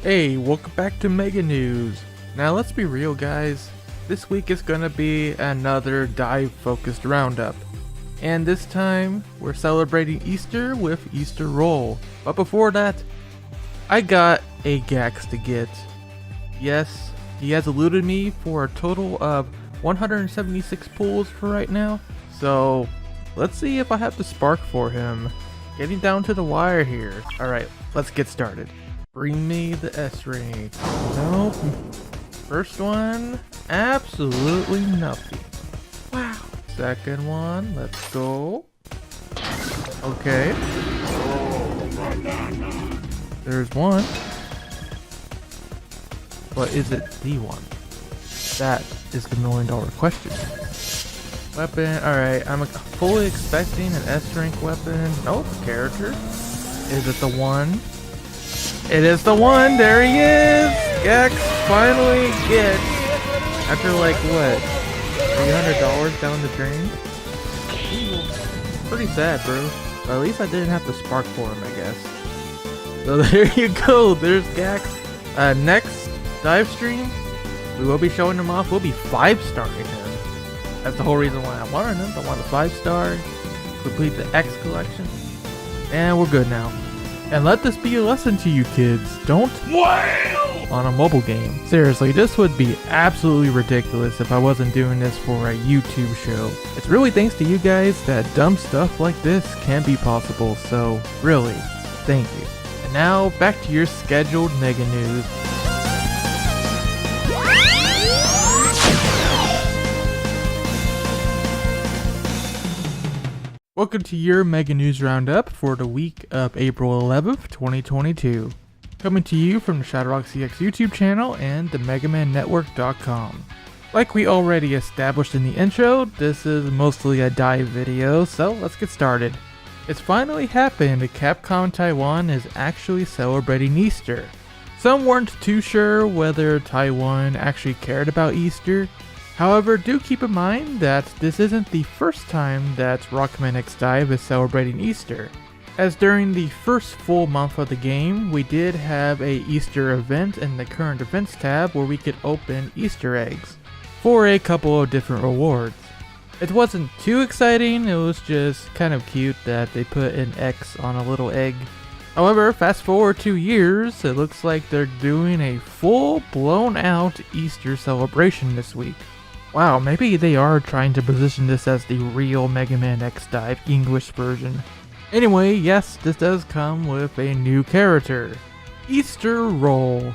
Hey, welcome back to Mega News. Now let's be real guys, this week is gonna be another DiVE focused roundup. And this time, we're celebrating Easter with Easter Roll. But before that, I got a Gax to get. Yes, he has eluded me for a total of 176 pulls for right now. So, let's see if I have the spark for him. Getting down to the wire here. Alright, let's get started. Bring me the S-rank. Nope. First one, absolutely nothing. Wow. Second one, let's go. Okay. There's one. But is it the one? That is the $1,000,000 question. Weapon, alright, I'm fully expecting an S-rank weapon. Nope, character. Is it the one? It is the one! There he is! Gax finally gets, after like what, $300 down the drain? Pretty sad, bro. But at least I didn't have to spark for him, I guess. So there you go, there's Gax. Next dive stream, we will be showing him off. We'll be 5-starring him. That's the whole reason why I wanted him. I want a 5-star, complete the X collection, and we're good now. And let this be a lesson to you kids, don't wail on a mobile game. Seriously, this would be absolutely ridiculous if I wasn't doing this for a YouTube show. It's really thanks to you guys that dumb stuff like this can be possible, so really, thank you. And now, back to your scheduled Mega News. Welcome to your Mega News Roundup for the week of April 11th, 2022. Coming to you from the ShadowRockZX YouTube channel and the MegaManNetwork.com. Like we already established in the intro, this is mostly a dive video, so let's get started. It's finally happened, Capcom Taiwan is actually celebrating Easter. Some weren't too sure whether Taiwan actually cared about Easter. However, do keep in mind that this isn't the first time that Rockman-X DiVE is celebrating Easter, as during the first full month of the game, we did have a Easter event in the current events tab where we could open Easter eggs for a couple of different rewards. It wasn't too exciting, it was just kind of cute that they put an X on a little egg. However, fast forward 2 years, it looks like they're doing a full blown out Easter celebration this week. Wow, maybe they are trying to position this as the real Mega Man X DiVE English version. Anyway, yes, this does come with a new character, Easter Roll.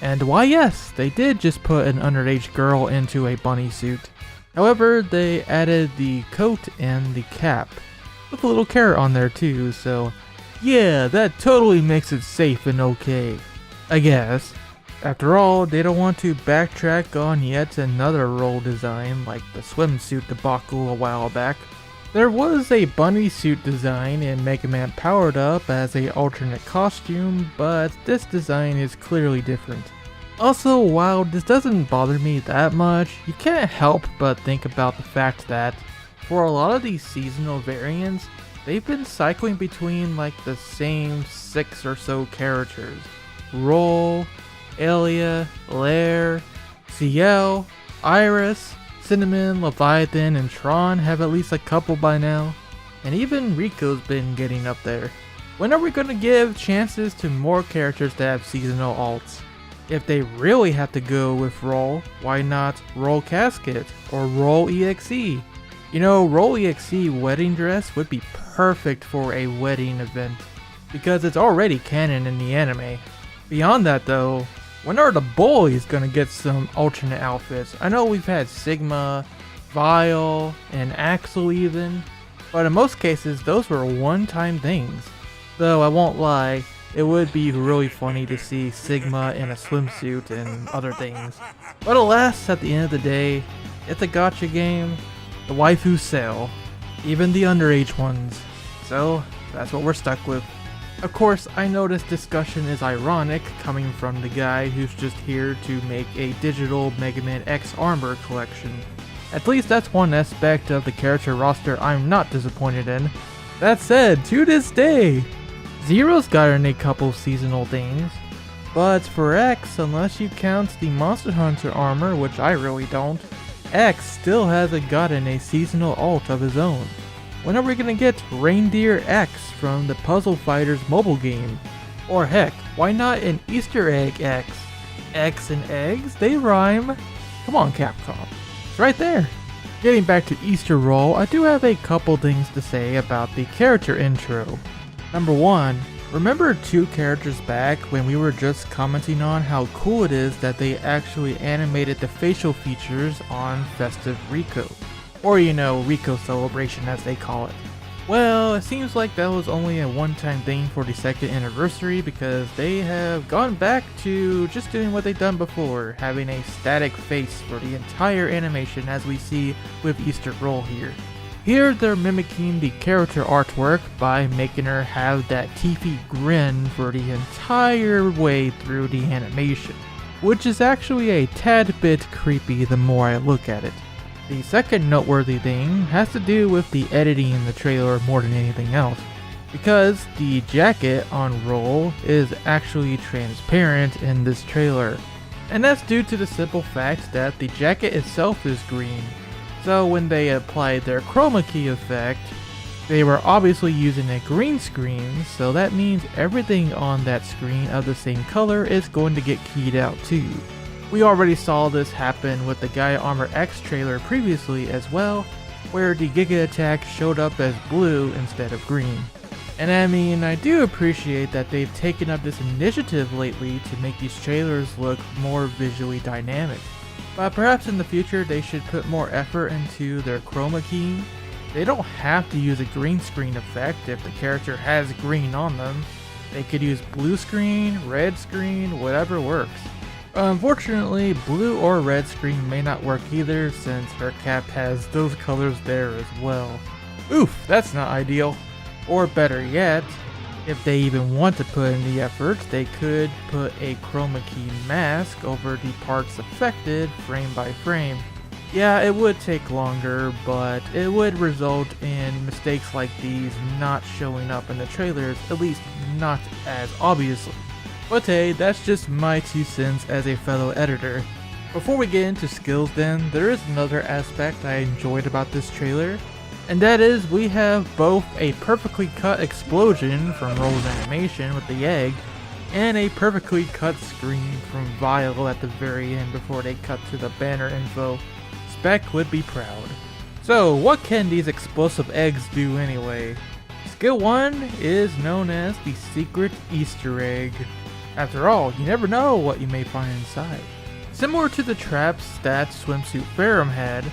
And why yes, they did just put an underage girl into a bunny suit. However, they added the coat and the cap, with a little carrot on there too, so yeah, that totally makes it safe and okay, I guess. After all, they don't want to backtrack on yet another role design like the swimsuit debacle a while back. There was a bunny suit design in Mega Man Powered Up as a alternate costume, but this design is clearly different. Also, while this doesn't bother me that much, you can't help but think about the fact that for a lot of these seasonal variants, they've been cycling between like the same 6 or so characters. Roll, Elia, Lair, CL, Iris, Cinnamon, Leviathan, and Tron have at least a couple by now. And even Rico's been getting up there. When are we gonna give chances to more characters to have seasonal alts? If they really have to go with Roll, why not Roll Casket or Roll EXE? You know, Roll EXE wedding dress would be perfect for a wedding event, because it's already canon in the anime. Beyond that though, when are the boys gonna get some alternate outfits? I know we've had Sigma, Vile, and Axel even, but in most cases those were one-time things. Though I won't lie, it would be really funny to see Sigma in a swimsuit and other things. But alas, at the end of the day, it's a gacha game. The waifus sell, even the underage ones. So that's what we're stuck with. Of course, I know this discussion is ironic coming from the guy who's just here to make a digital Mega Man X Armor collection. At least that's one aspect of the character roster I'm not disappointed in. That said, to this day, Zero's gotten a couple seasonal things. But for X, unless you count the Monster Hunter armor, which I really don't, X still hasn't gotten a seasonal alt of his own. When are we gonna get Reindeer X from the Puzzle Fighters mobile game? Or heck, why not an Easter Egg X? X and eggs, they rhyme. Come on, Capcom. It's right there. Getting back to Easter Roll, I do have a couple things to say about the character intro. Number 1, remember 2 characters back when we were just commenting on how cool it is that they actually animated the facial features on Festive Rico? Or Rico Celebration as they call it. Well, it seems like that was only a one-time thing for the 2nd anniversary because they have gone back to just doing what they've done before, having a static face for the entire animation as we see with Easter Roll here. Here they're mimicking the character artwork by making her have that teethy grin for the entire way through the animation, which is actually a tad bit creepy the more I look at it. The second noteworthy thing has to do with the editing in the trailer more than anything else, because the jacket on Roll is actually transparent in this trailer, and that's due to the simple fact that the jacket itself is green. So when they applied their chroma key effect, they were obviously using a green screen, so that means everything on that screen of the same color is going to get keyed out too. We already saw this happen with the Gaea Armor X trailer previously as well, where the Giga Attack showed up as blue instead of green. And I do appreciate that they've taken up this initiative lately to make these trailers look more visually dynamic. But perhaps in the future they should put more effort into their chroma keying. They don't have to use a green screen effect if the character has green on them. They could use blue screen, red screen, whatever works. Unfortunately, blue or red screen may not work either since her cap has those colors there as well. Oof, that's not ideal. Or better yet, if they even want to put in the effort, they could put a chroma key mask over the parts affected frame by frame. Yeah, it would take longer, but it would result in mistakes like these not showing up in the trailers, at least not as obviously. But hey, that's just my 2 cents as a fellow editor. Before we get into skills then, there is another aspect I enjoyed about this trailer, and that is we have both a perfectly cut explosion from Roll's animation with the egg, and a perfectly cut screen from Vile at the very end before they cut to the banner info. Spec would be proud. So what can these explosive eggs do anyway? Skill 1 is known as the Secret Easter Egg. After all, you never know what you may find inside. Similar to the traps that Swimsuit Ferrum had,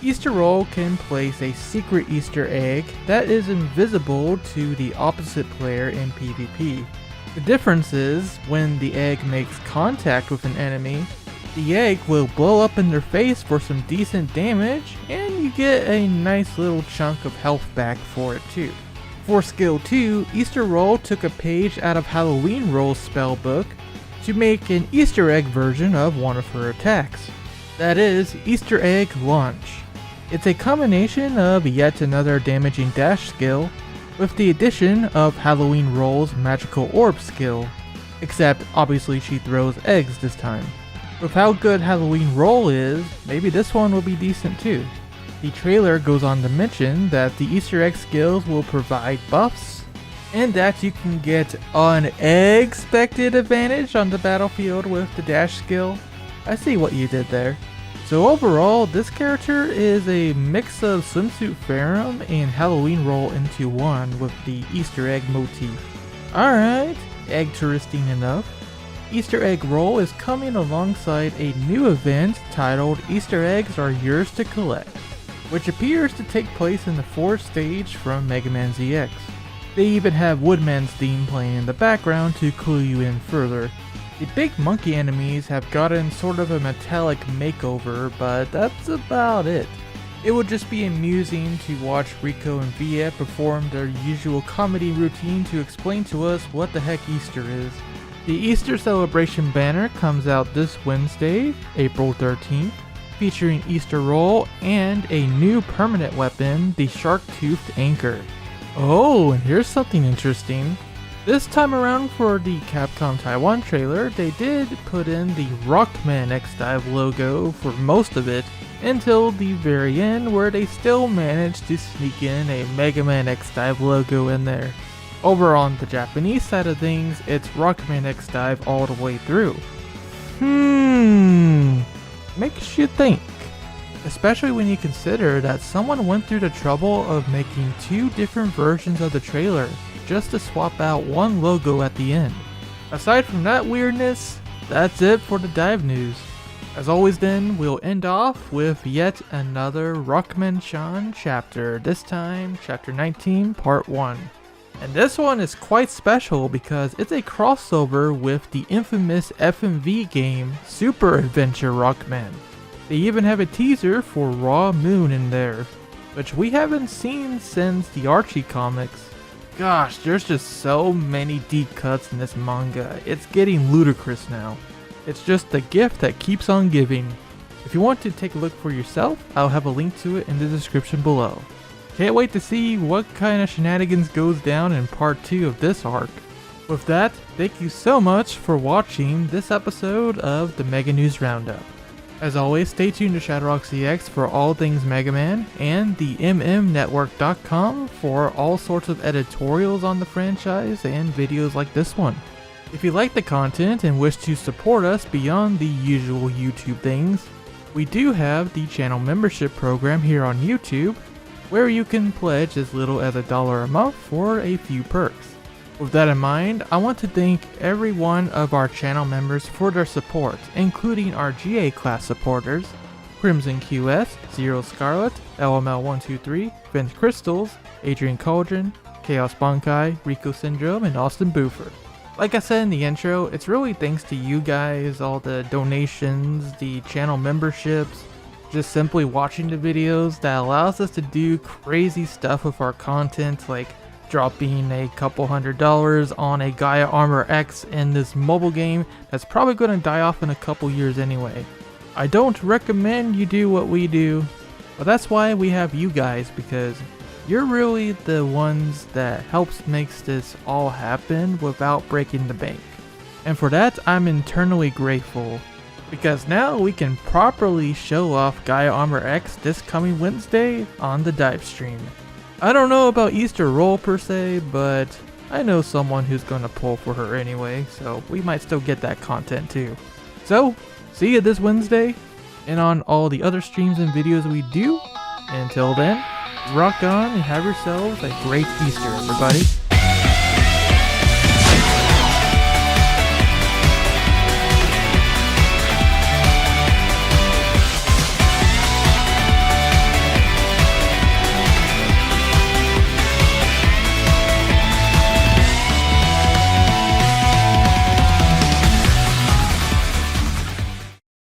Easter Roll can place a secret Easter egg that is invisible to the opposite player in PvP. The difference is, when the egg makes contact with an enemy, the egg will blow up in their face for some decent damage, and you get a nice little chunk of health back for it too. For skill 2, Easter Roll took a page out of Halloween Roll's spellbook to make an Easter egg version of one of her attacks. That is, Easter Egg Launch. It's a combination of yet another damaging dash skill, with the addition of Halloween Roll's Magical Orb skill, except obviously she throws eggs this time. With how good Halloween Roll is, maybe this one will be decent too. The trailer goes on to mention that the Easter egg skills will provide buffs, and that you can get an expected advantage on the battlefield with the dash skill. I see what you did there. So overall, this character is a mix of Swimsuit Ferrum and Halloween Roll into one with the Easter egg motif. Alright, egg touristing enough. Easter Egg Roll is coming alongside a new event titled Easter Eggs Are Yours to Collect, which appears to take place in the 4th stage from Mega Man ZX. They even have Woodman's theme playing in the background to clue you in further. The big monkey enemies have gotten sort of a metallic makeover, but that's about it. It would just be amusing to watch Rico and Via perform their usual comedy routine to explain to us what the heck Easter is. The Easter celebration banner comes out this Wednesday, April 13th, featuring Easter Roll and a new permanent weapon, the Shark-Toothed Anchor. Oh, and here's something interesting. This time around for the Capcom Taiwan trailer, they did put in the Rockman-X DiVE logo for most of it, until the very end where they still managed to sneak in a Mega Man X DiVE logo in there. Over on the Japanese side of things, it's Rockman-X DiVE all the way through. Makes you think. Especially when you consider that someone went through the trouble of making two different versions of the trailer just to swap out one logo at the end. Aside from that weirdness, that's it for the DiVE news. As always then, we'll end off with yet another Rockman-chan chapter, this time chapter 19 part 1. And this one is quite special because it's a crossover with the infamous FMV game Super Adventure Rockman. They even have a teaser for Raw Moon in there, which we haven't seen since the Archie comics. Gosh, there's just so many deep cuts in this manga, it's getting ludicrous now. It's just the gift that keeps on giving. If you want to take a look for yourself, I'll have a link to it in the description below. Can't wait to see what kind of shenanigans goes down in part 2 of this arc. With that, thank you so much for watching this episode of the Mega News Roundup. As always, stay tuned to ShadowRockZX for all things Mega Man, and the mmnetwork.com for all sorts of editorials on the franchise and videos like this one. If you like the content and wish to support us beyond the usual YouTube things, we do have the channel membership program here on YouTube, where you can pledge as little as $1 a month for a few perks. With that in mind, I want to thank every one of our channel members for their support, including our GA class supporters, Crimson QS, Zero Scarlet, LML123, Vince Crystals, Adrian Cauldron, Chaos Bankai, Rico Syndrome, and Austin Buford. Like I said in the intro, it's really thanks to you guys, all the donations, the channel memberships, just simply watching the videos that allows us to do crazy stuff with our content, like dropping a couple $100 on a Gaea Armor X in this mobile game that's probably going to die off in a couple years anyway. I don't recommend you do what we do, but that's why we have you guys, because you're really the ones that helps makes this all happen without breaking the bank. And for that, I'm eternally grateful, because now we can properly show off Gaea Armor X this coming Wednesday on the DiVE stream. I don't know about Easter roll per se, but I know someone who's gonna pull for her anyway, so we might still get that content too. So, see you this Wednesday, and on all the other streams and videos we do. Until then, rock on and have yourselves a great Easter, everybody.